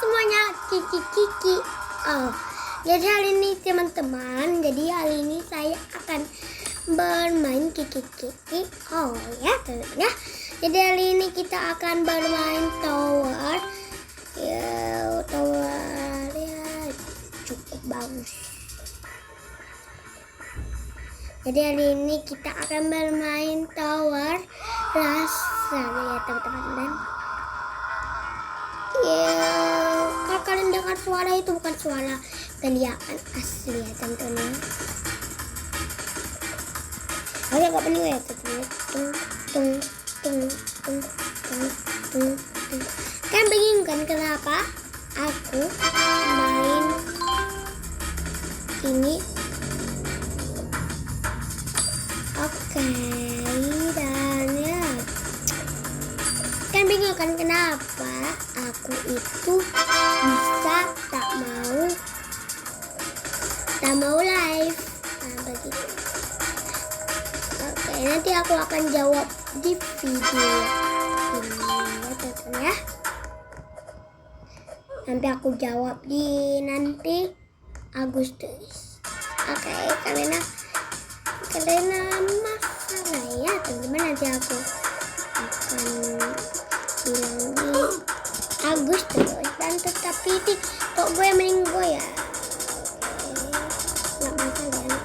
semuanya, Kiki. Oh, jadi hari ini teman-teman, hari ini saya akan bermain Kiki. Oh ya teman-teman ya. Jadi hari ini kita akan bermain tower. Ya, tower ya cukup bagus. Jadi hari ini kita akan bermain tower rasa ya teman-teman. Ya, kalau kalian dengar suara itu bukan suara teriakan asli ya teman-teman. Agak gak pening ya teman-teman. Tung. Kan bingung kan kenapa aku main ini? Oke, dan ya kan bingung kan kenapa aku itu bisa tak mau live. Nah begitu. Oke, nanti aku akan jawab di video ini ya teman-teman ya. Nanti aku jawab di nanti Agustus. Oke, karena masalah ya teman-teman, nanti aku akan bilang di Agustus. Dan tetapi ini kok gue meninggal ya. Nggak masalah ya.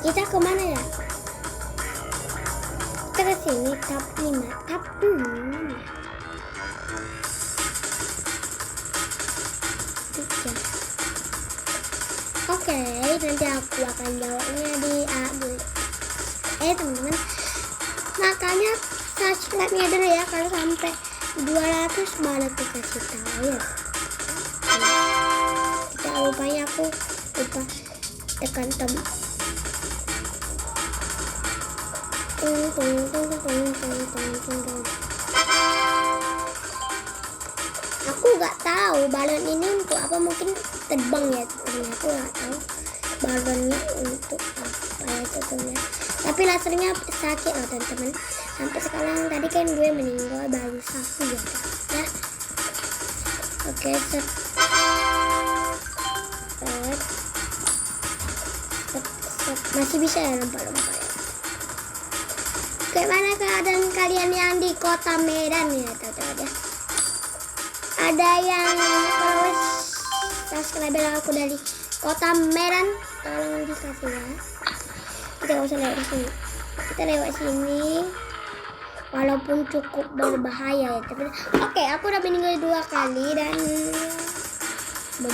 Kita kemana ya? Kita ke sini tab 5 tab 6. Oke, nanti aku akan jawabnya di teman-teman. Makanya subscribe-nya dulu ya, kalau sampai 200 baru aku kasih tahu ya. Tidak lupanya aku lupa tekan tombol. Aku nggak tahu balon ini untuk apa, mungkin terbang ya teman-teman. Aku nggak tahu balonnya untuk apa ya teman-teman. Tapi lasernya sakit loh teman-teman. Sampai sekarang tadi kan gue meninggal baru satu ya. Oke, set. Masih bisa ya lompat-lompat ya. Gimana keadaan kalian yang di kota Medan ya teman-teman ya? Ada yang subscriber aku dari kota Medan, tolong dikasih ya. Kita gak usah lewat sini, kita lewat sini walaupun cukup berbahaya ya teman. Oke, aku udah meninggal 2 kali dan bom.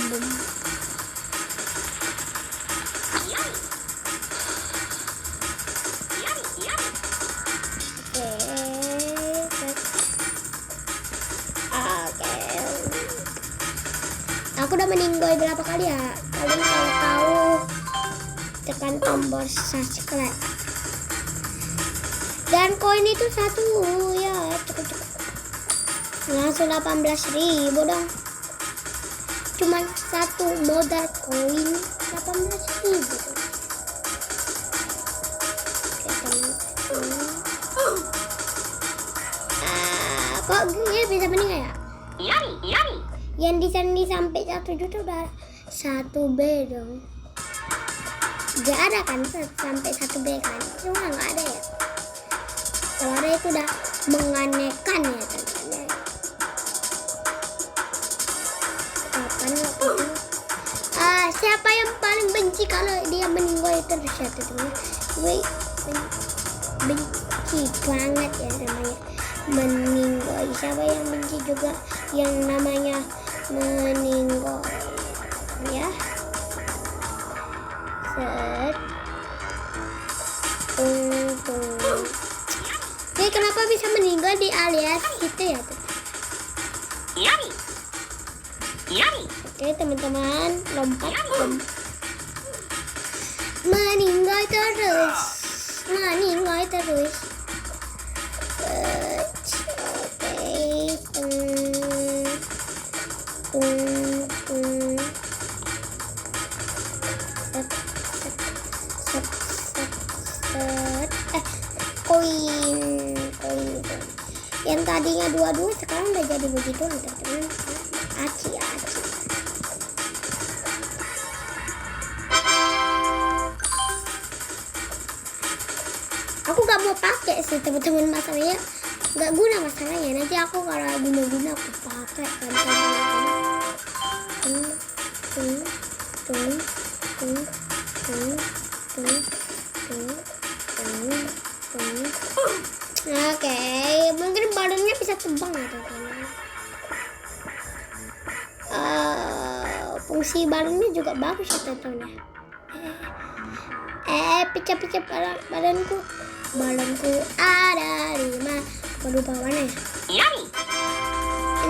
Aku udah meninggal berapa kali ya? Kalian kalau tahu tekan tombol subscribe. Dan koin itu 1 ya, cukup. Langsung 18.000 dong. Cuman 1 modal koin 18.000. Kok dia bisa meninggal ya? Yari. Yang di sini sampai 1 juta udah 1B dong. Gak ada kan sampai 1B kan? Cuma gak ada ya. Kalau ada itu udah menganekan ya teman-teman. Kapan waktu itu? Siapa yang paling benci kalau dia meninggal itu ya teman-teman? Gue benci banget ya namanya meninggal. Siapa yang benci juga yang namanya meninggal ya. Set. Jadi kenapa bisa meninggal di alias gitu ya Yari. Oke teman-teman, lompat. Meninggal terus. Koin itu. Yang tadinya 22 sekarang udah jadi begitu teman-teman. Aci. Aku gak mau pakai sih teman-teman, masalahnya gak guna masalahnya. Nanti aku kalau guna aku pakai kan. Oke, mungkin balonnya bisa terbang ya teman-teman. Fungsi balonnya juga bagus ya teman-teman. Picah-picah balonku ada 5. Berubah warna ya.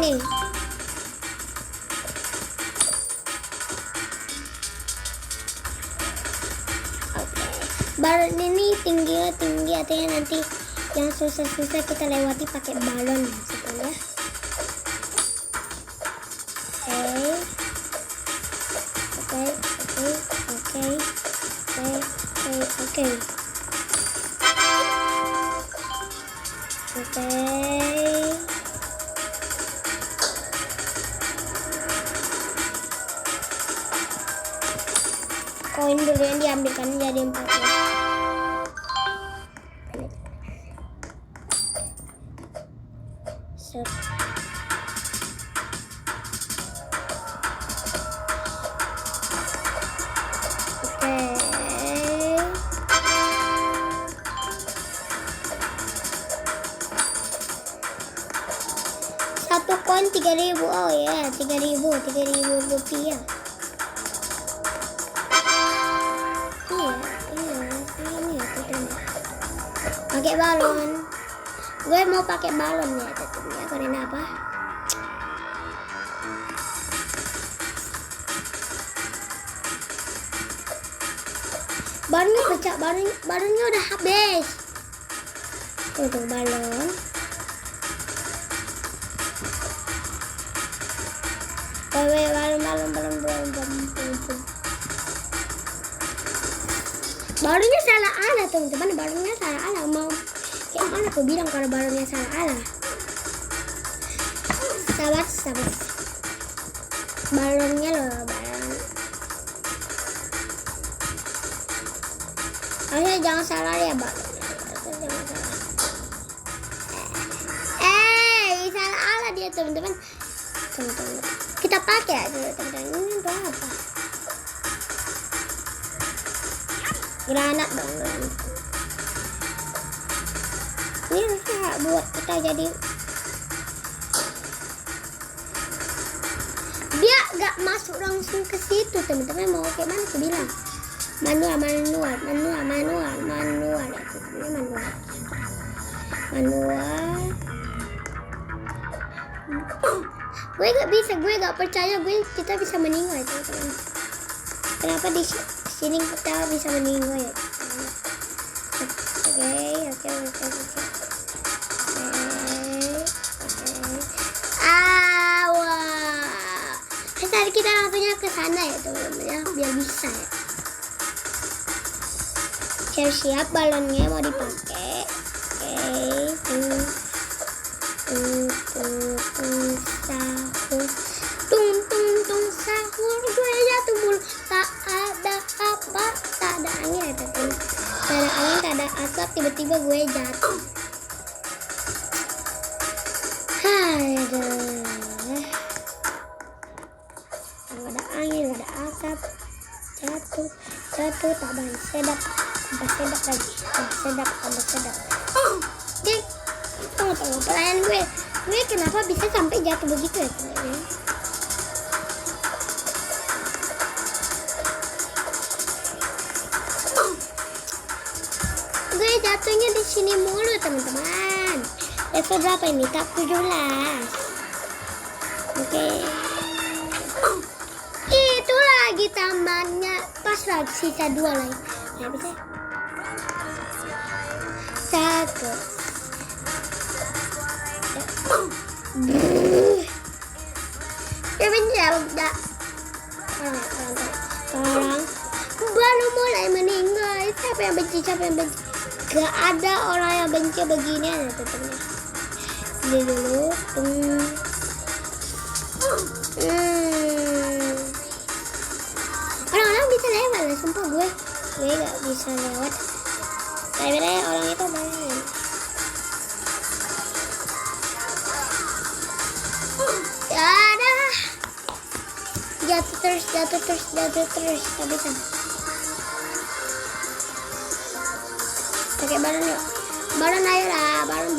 Ini. Balon ini tinggi artinya nanti yang susah-susah kita lewati pakai balon gitu ya. Oke. Koin dulu yang diambilkan jadi 4 ya. Satu koin 3.000. Oh ya, 3.000 rupiah. Ini ya teman. Pakai balon. Gue mau pakai balon ya teman ya. Karena apa? Balonnya pecah, balonnya udah habis. Tuh balon. Balonnya salah ala teman-teman, balonnya salah ala. Mau kayak mana aku bilang kalau balonnya salah ala? Sabar. Balonnya loh, balon. Ayo jangan salah ya balonnya. Jangan salah. Salah ala dia teman-teman. Kita pakai aja teman-teman. Ini untuk apa? Granat dong. Ini bisa buat kita jadi. Dia gak masuk langsung ke situ teman-teman. Mau kayak mana aku bilang? Manual ya manual. Gue gak percaya kita bisa meninggal teman-teman. Kenapa di sini kita bisa meninggal ya? Oke. Tadi kita langsungnya ke sana ya teman-teman ya, biar bisa ya. Siap balonnya mau dipakai. Sahur gue jatuh mulu, tak ada apa, tak ada angin ya teman. Tak ada angin, tak ada asap, tiba-tiba gue jatuh. Nggak ada angin, nggak ada asap, jatuh, tambah sedap lagi, tambah sedap. Tunggu perayaan gue kenapa bisa sampai jatuh begitu ya teman-teman? Gue jatuhnya di sini mulu teman-teman. Level berapa ini? Top 17. Oke. Itu lagi tamannya, pas lagi sisa 2 lagi. Ya bisa. 1. Tolong baru mulai meninggal. Siapa yang benci? Gak ada orang yang benci beginian ya tentunya. Ini dulu. Orang-orang bisa lewat lah, sumpah gue gak bisa lewat. Tapi orang itu banyak. Dadah. Jatuh terus. Gak bisa. Pakai balon yuk. Balon ayo lah. Balon.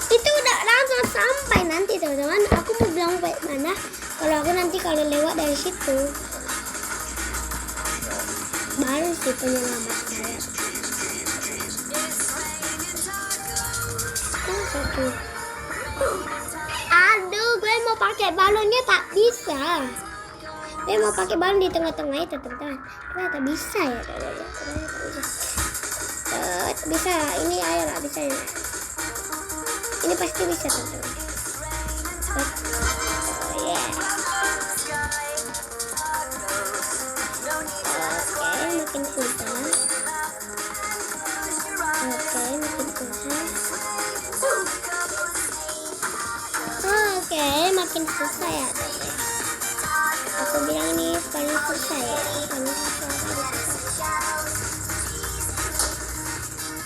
Itu udah langsung sampai nanti teman-teman. Aku mau bilang baik mana. Kalau lewat dari situ. Baru sih penyelamat saya. Satu. Aduh, gue mau pakai balonnya tak bisa. Gue mau pakai balon di tengah-tengah itu teman-teman. Ternyata bisa ya. Bisa. Ini ayo lah bisa ya. Ini pasti bisa teman-teman. Makin susah. Makin susah ya. Aku bilang ini paling susah ya.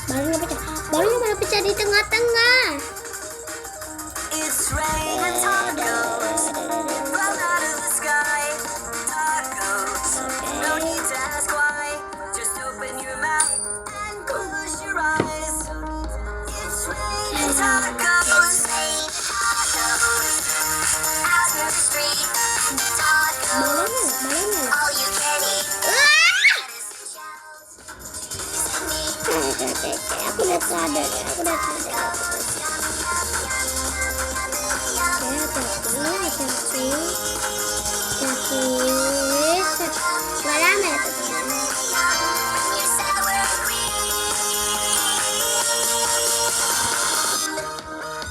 Balonnya malah pecah di tengah-tengah. Aku udah sadar.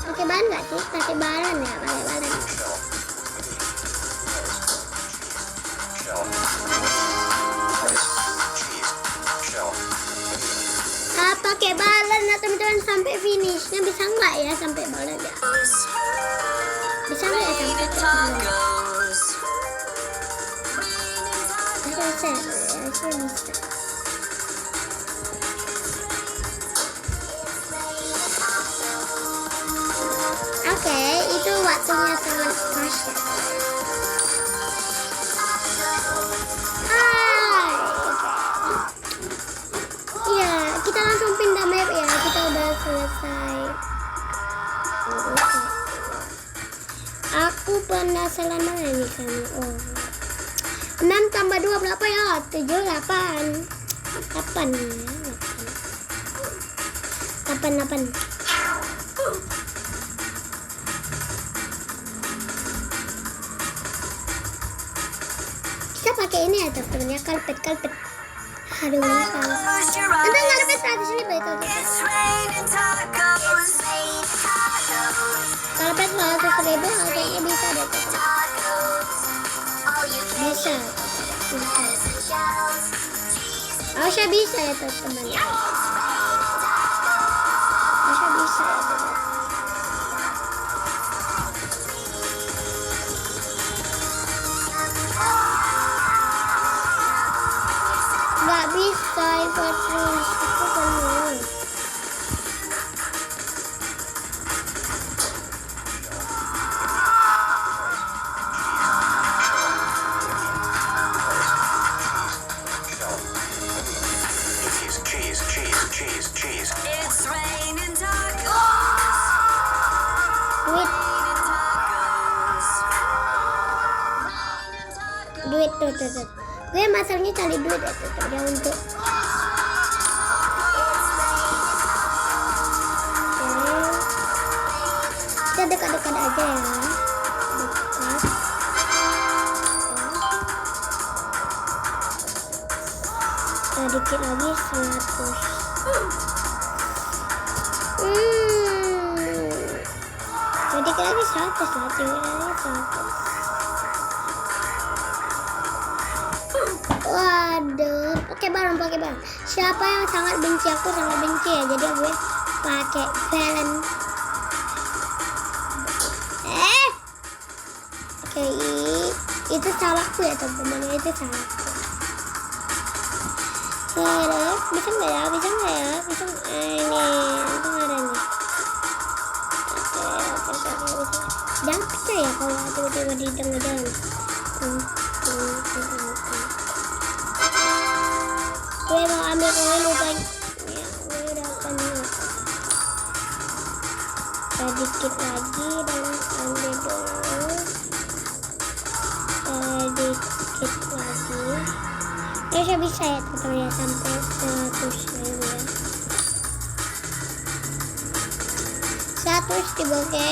Pakai bahan nggak sih? Pakai balon ya, pakai balon. Pakai balon ya teman-teman sampai finishnya, bisa nggak ya sampai balon ya? Bisa nggak ya sampai balon? Bisa. Oke, itu waktunya sangat pas ya. Kita langsung pindah map ya, kita udah selesai. Aku penasaran mana nih kamu. 6 tambah 2 berapa ya? 7, 8 ya. 8. Kita pakai ini ya teman-teman ya, karpet. Aduh, nanti nggak dapat 100.000 itu. Karpet 100.000 kayaknya bisa deh. Bisa. Harusnya bisa ya teman-teman. Harusnya bisa ya teman-teman. Nggak bisa terus itu penuh. Cheese. Duit tuh. Gue masalahnya cari duit ya ya untuk kita dekat-dekat aja ya. Dikit lagi 100. Dikit lagi 100. Waduh. pakai balon. Siapa yang sangat benci? Aku sangat benci ya, jadi gue pakai balon. Oke, itu salahku ya teman-teman, itu salahku. Terus bisa nggak ya? Ini itu ada nih. Oke. Jangan percaya ya kalau tiba-tiba di tengah jalan. Gue mau ambil koin lupa. Ya, gue udah akan sedikit lagi dan ambil dulu. Sedikit lagi. Saya bisa ya teman-teman ya, sampai 100 ya. 100 oke.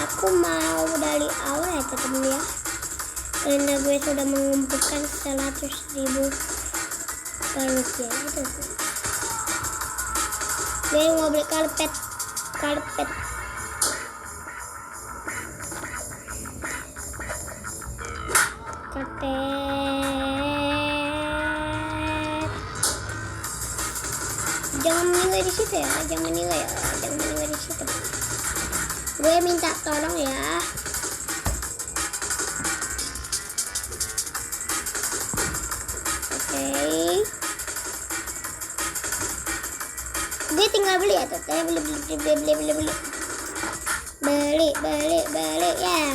Aku mau dari awal ya teman-teman ya, karena gue sudah mengumpulkan 100.000 rupiah gitu. Gue mau beli karpet. Jangan meninggal di situ ya, jangan meninggal di situ. Gue minta tolong ya. Oke. Gue tinggal beli ya tuh. Beli ya.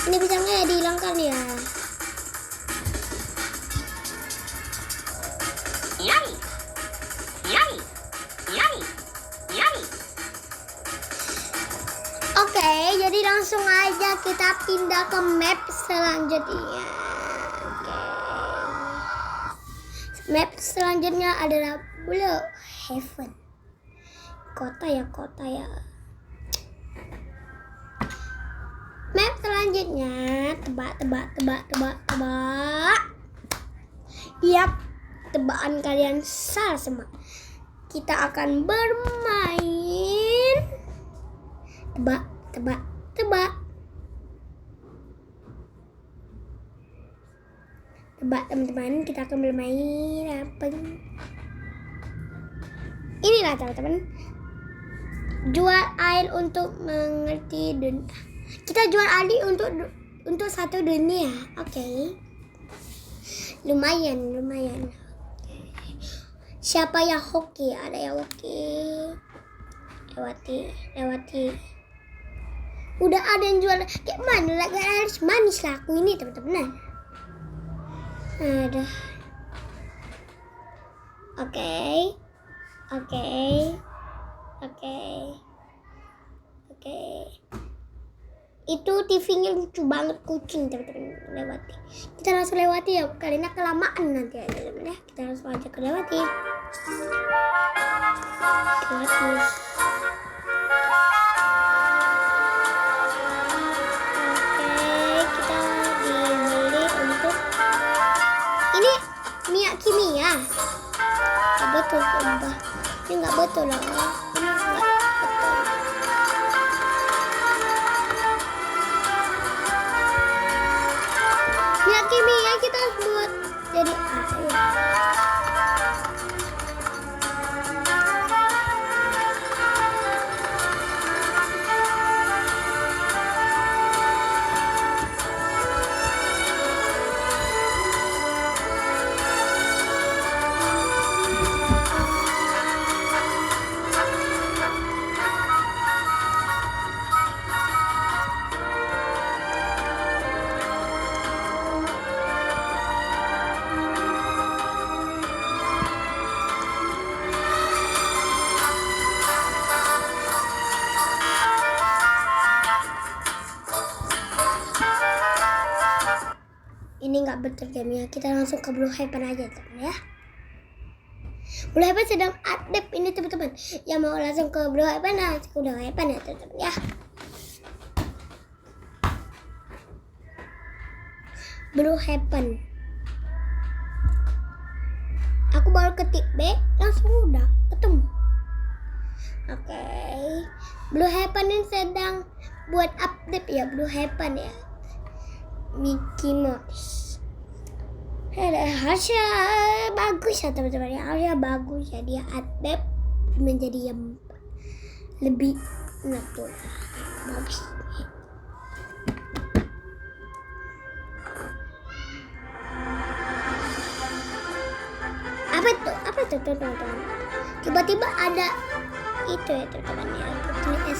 Ini bisa nggak ya dihilangkan ya? Oke, jadi langsung aja kita pindah ke map selanjutnya. Oke. Map selanjutnya adalah Blue Heaven. Kota ya. Map selanjutnya, tebak. Yap, tebakan kalian salah semua. Kita akan bermain tebak. Tebak teman-teman, kita akan bermain apa? Inilah teman-teman. Jual air untuk mengerti dunia. Kita jual air untuk satu dunia. Oke. Lumayan. Siapa yang hoki? Ada yang hoki. Lewati. Udah ada yang jual. Kayak mana lagi harus manis lah aku ini teman-teman. Ada. Oke. Itu TV-nya lucu banget, kucing teman-teman. Lewati. Kita langsung lewati ya, karena kelamaan nanti ya teman-teman ya. Kita langsung aja ke lewati. Kimia. Gak betul coba. Ini gak betul lah. Ini gak betul. Minyak kimia kita harus buat jadi air. Ini nggak betul gamenya, kita langsung ke Blue Heaven aja teman ya. Blue Heaven sedang update ini teman-teman. Yang mau langsung ke Blue Heaven, udah Heaven ya teman-teman ya. Blue Heaven. Aku baru ketik B, langsung udah ketemu. Oke. Blue Heaven ini sedang buat update ya Blue Heaven ya. Mickey Mouse. Harusnya bagus ya teman-teman ya. Harusnya bagus ya, dia update menjadi yang lebih natural. Bagus. Apa tuh teman-teman? Tiba-tiba ada itu ya teman-teman ya. Putri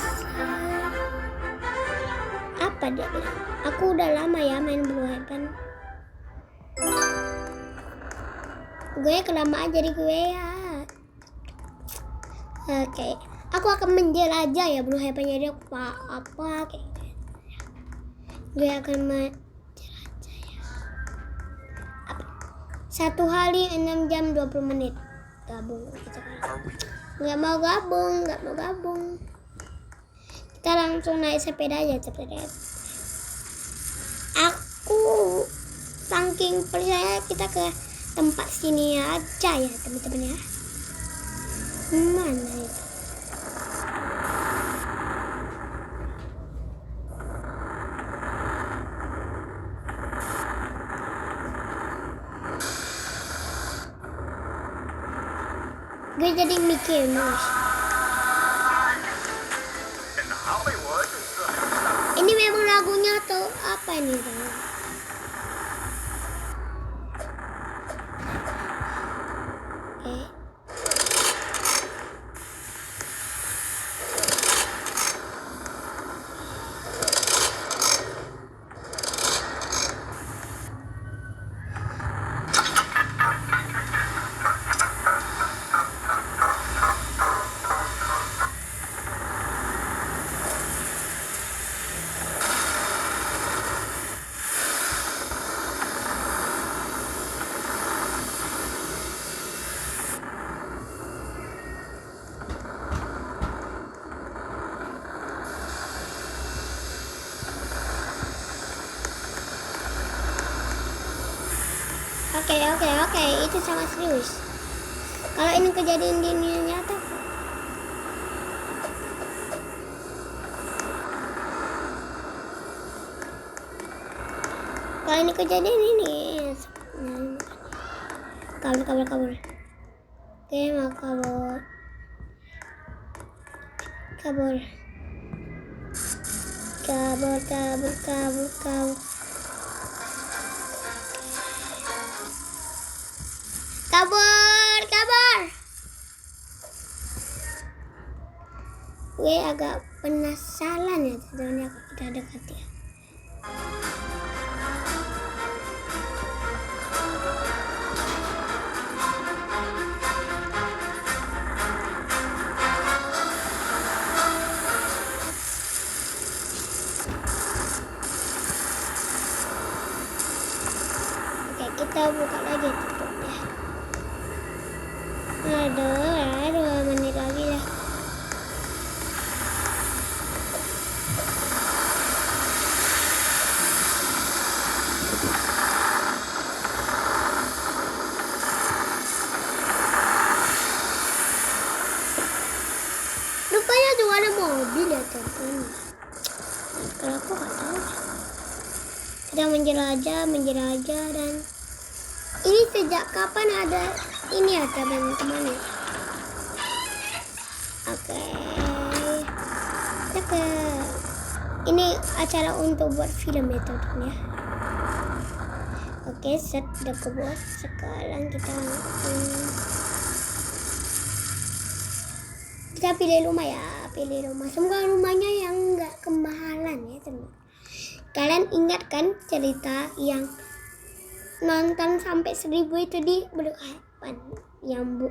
apa dia bilang? Aku udah lama ya main Blue Heaven. Gue kelamaan jadi gue ya. Oke, aku akan menjelajah ya Blue Heaven, jadi apa kayak gitu. Gue akan menjelajah ya. Apa? 1 hari 6 jam 20 menit. Gabung gitu kan. Nggak mau gabung. Kita langsung naik sepeda aja sepeda. Aku saking percaya kita ke tempat sini aja ya teman-teman ya. Mana itu? Gue jadi Mickey Mouse. Ini memang lagunya atau apa nih? Oke, itu sangat serius. Kalau ini kejadian di dunia nyata, kalau ini kejadian ini, kabur. Oke, mau kabur. Kabur. Gue agak penasaran ya teman-teman, kita dekat ya. Oke, kita buka lagi tutupnya. Ada 2 menit lagi ya. Rupanya juga ada mobil ya teman-teman. Kalau aku nggak tahu. Kita menjelajah dan ini sejak kapan ada ini ya teman-teman ya. Oke. Ini acara untuk buat film ya teman-teman ya. Oke, set udah kebuat. Sekarang kita pilih rumah ya, semoga rumahnya yang nggak kemahalan ya teman. Kalian ingat kan cerita yang nonton sampai 1000 itu di Blue Heaven yang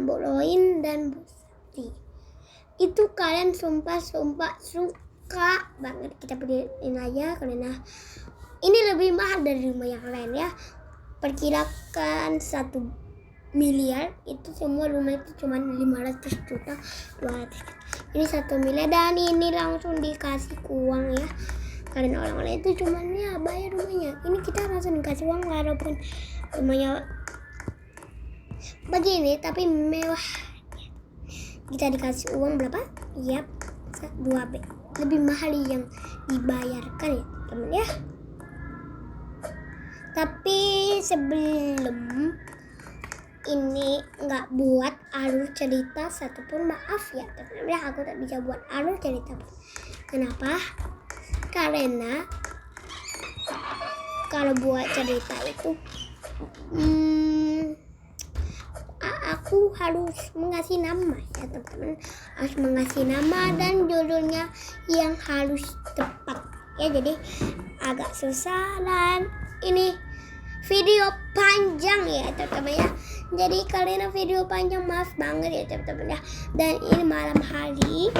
Bu Loin dan Bu Sati. Itu kalian sumpah suka banget. Kita pilih aja karena ini lebih mahal dari rumah yang lain ya. Perkirakan 1 miliar, itu semua rumah itu cuma 500 juta 200 juta. Ini 1 miliar dan ini langsung dikasih uang ya. Karena orang-orang itu cuma ya bayar rumahnya. Ini kita langsung dikasih uang walaupun rumahnya begini tapi mewah. Kita dikasih uang berapa? Yap, 2 B. lebih mahal yang dibayarkan ya teman ya. Tapi sebelum ini nggak buat alur cerita satupun, maaf ya teman ya, aku tak bisa buat alur cerita. Kenapa? Karena kalau buat cerita itu aku harus mengasih nama ya teman-teman, harus mengasih nama dan judulnya yang harus tepat ya, jadi agak susah dan ini video panjang ya teman-teman ya, jadi karena video panjang maaf banget ya teman-teman ya. Dan ini malam hari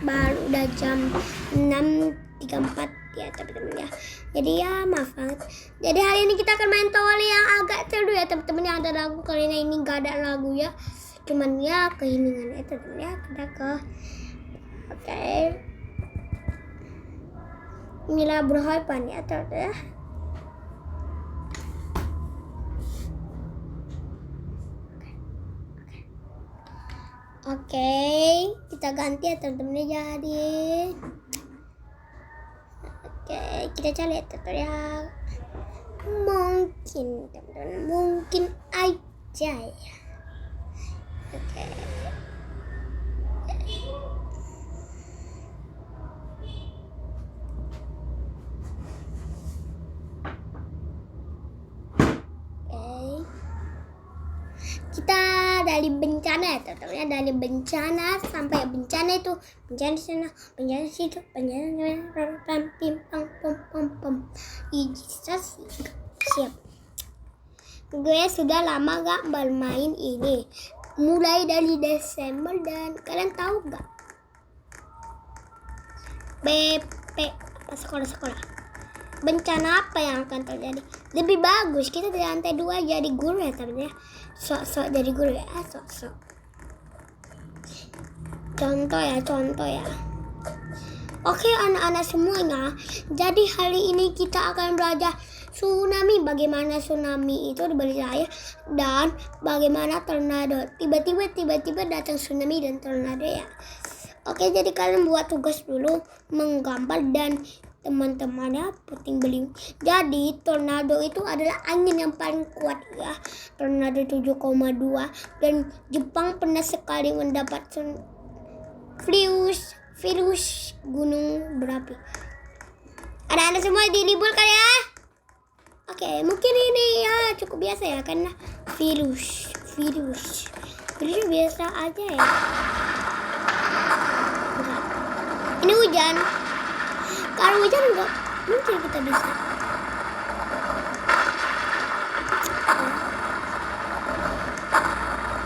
baru udah jam 6.34 ya teman-teman ya, jadi ya maaf banget. Jadi hari ini kita akan main Toli yang agak seru ya teman-teman, yang ada lagu, karena ini gak ada lagu ya, cuman ya keinginan ya teman-teman ya. Kita ke oke, inilah berhadapan ya teman-teman ya. Oke, kita ganti ya teman-teman jadi. Oke, kita cari ya teman-teman ya. Mungkin teman-teman, mungkin aja ya. Oke. Kita dari bencana ya teman-teman ya, dari bencana sampai bencana itu, bencana di sana, bencana di situ, bencana pim pam pom pom pom. Siap. Gue sudah lama gak bermain ini, mulai dari Desember, dan kalian tahu gak BP apa sekolah-sekolah bencana apa yang akan terjadi? Lebih bagus kita di lantai 2 jadi guru ya teman ya, sok-sok jadi guru ya, sok-sok. Contoh ya. Oke anak-anak semuanya, jadi hari ini kita akan belajar tsunami, bagaimana tsunami itu berbahaya dan bagaimana tornado. Tiba-tiba datang tsunami dan tornado ya. Oke, jadi kalian buat tugas dulu menggambar dan teman-temannya puting beliung. Jadi tornado itu adalah angin yang paling kuat ya, tornado 7,2, dan Jepang pernah sekali mendapat virus gunung berapi. Anak-anak semua diliburkan ya. Oke, mungkin ini ya cukup biasa ya, karena virus biasa aja ya. Ini hujan. Kalau hujan enggak mungkin kita bisa.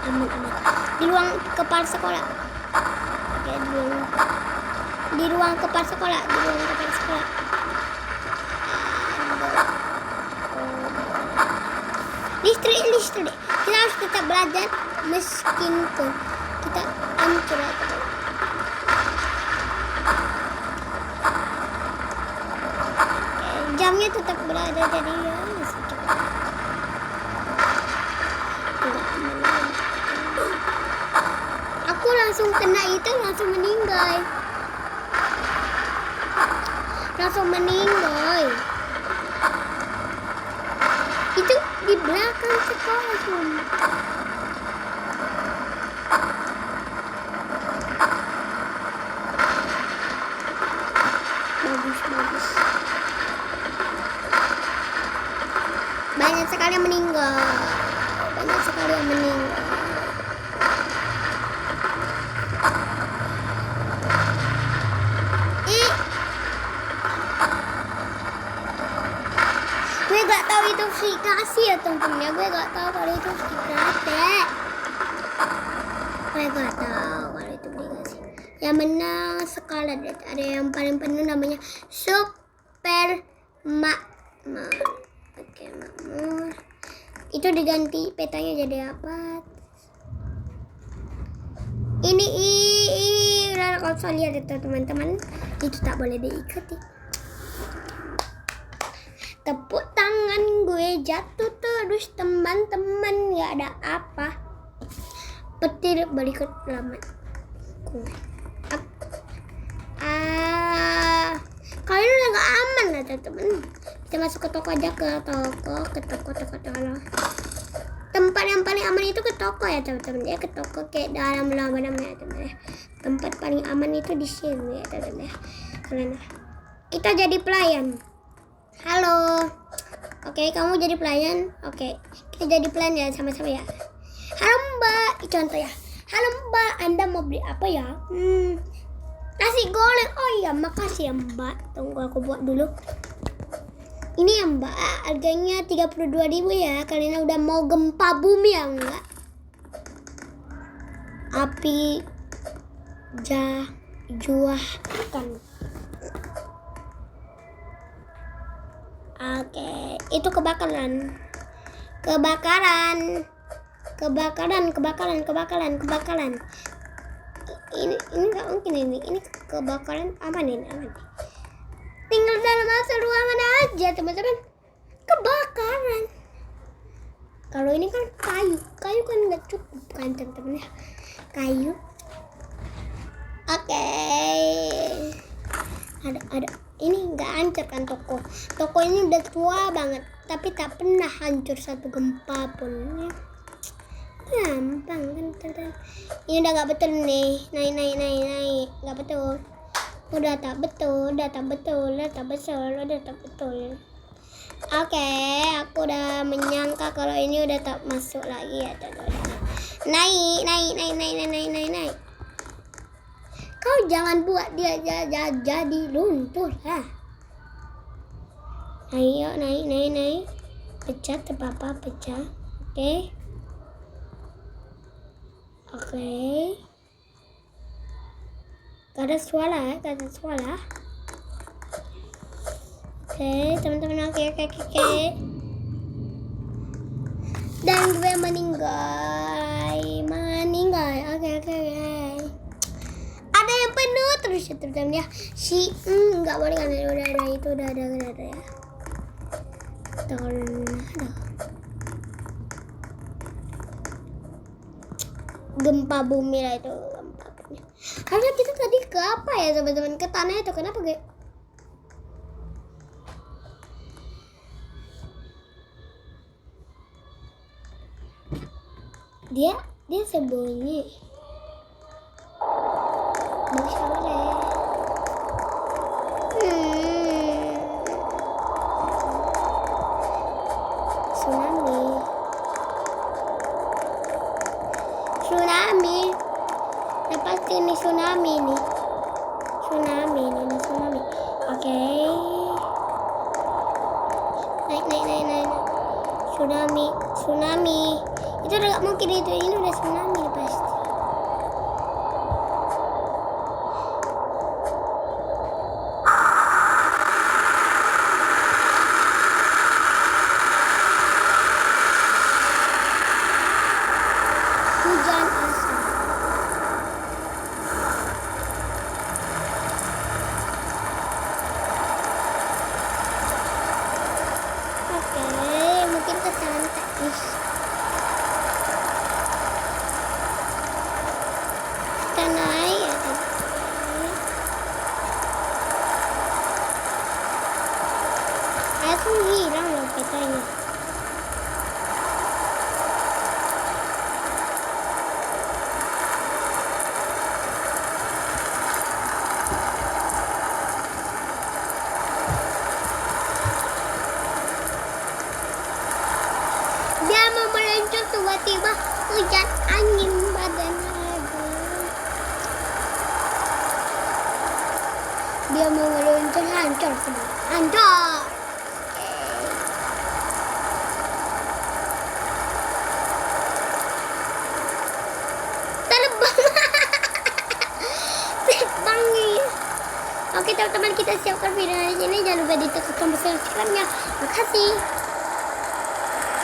Aman. Di ruang kepala sekolah. Ya, di ruang kepala sekolah. Listrik. Kita harus tetap belajar meskipun kita hancur. Jamnya tetap berada, jadi ya aku langsung kena itu, langsung meninggal. Itu di belakang sekolah semua. Bagus. Banyak sekali yang meninggal. Gue gak tahu itu aplikasi ya teman-teman ya. Gue gak tahu kalau itu aplikasi. Yang menang skala, ada yang paling penuh namanya Super Makmur. Oke, Makmur. Itu diganti petanya jadi apa? Ini kalau saya lihat itu teman-teman, itu tak boleh diikuti. Tepuk tangan gue jatuh terus teman-teman, gak ada apa. Petir berikut laman gue. aman lah teman-teman. Kita masuk ke toko aja, ke toko. Tempat yang paling aman itu ke toko ya teman-teman ya, ke toko kayak dalam lama-lama ya teman-teman ya. Tempat paling aman itu di sini ya teman-teman ya. Kalian kita jadi pelayan. Halo. Oke, kamu jadi pelayan. Oke, kita jadi pelayan ya sama-sama ya. Halo Mbak, contoh ya. Halo Mbak, Anda mau beli apa ya? Nasi goreng. Oh iya, makasih ya Mbak. Tunggu aku buat dulu. Ini ya Mbak, harganya 32.000 ya. Kalian udah mau gempa bumi ya enggak? Api juahkan. Oke, itu kebakaran. Ini nggak mungkin ini kebakaran aman. Tinggal dalam masa ruangan aja teman-teman. Kebakaran. Kalau ini kan kayu kan nggak cukup kan teman-teman ya. Kayu. Oke. Ada. Ini nggak hancur kan toko. Toko ini udah tua banget, tapi tak pernah hancur satu gempa pun ya. Gampang kan teman-teman. Ini udah nggak betul nih. Naik. Nggak betul. Udah tak betul. Oke, aku udah menyangka kalau ini udah tak masuk lagi ya teman-teman. Naik. Kau jangan buat dia jadi luntur lah. Ayo naik. Pecah apa pecah. Oke. Gak ada suara. Oke, teman-teman. Oke. Dan gue meninggal. Oke. Ada yang penuh terus ya teman-teman ya. Nggak boleh kan, udah ada itu udah ada ya. Tornado. Gempa bumi lah itu. Karena kita tadi ke apa ya teman-teman, ke tanah itu kenapa gue? Dia sembunyi. Tsunami. Pasti ini tsunami nih. Tsunami. Oke. Naik. Tsunami. Itu udah gak mungkin itu. Ini udah tsunami pasti. Hujan asap. Oke, mungkin kesalahan teknis. Kita naik ya teman-teman. Langsung hilang loh petanya. Dia mau meluncur tiba-tiba hujan angin badannya ada. Dia mau meluncur hancur semua. Hancur. Terbang. Terbang nih. Oke teman-teman, kita siapkan video ini. Jangan lupa ditekan tombol subscribe-nya. Terima kasih.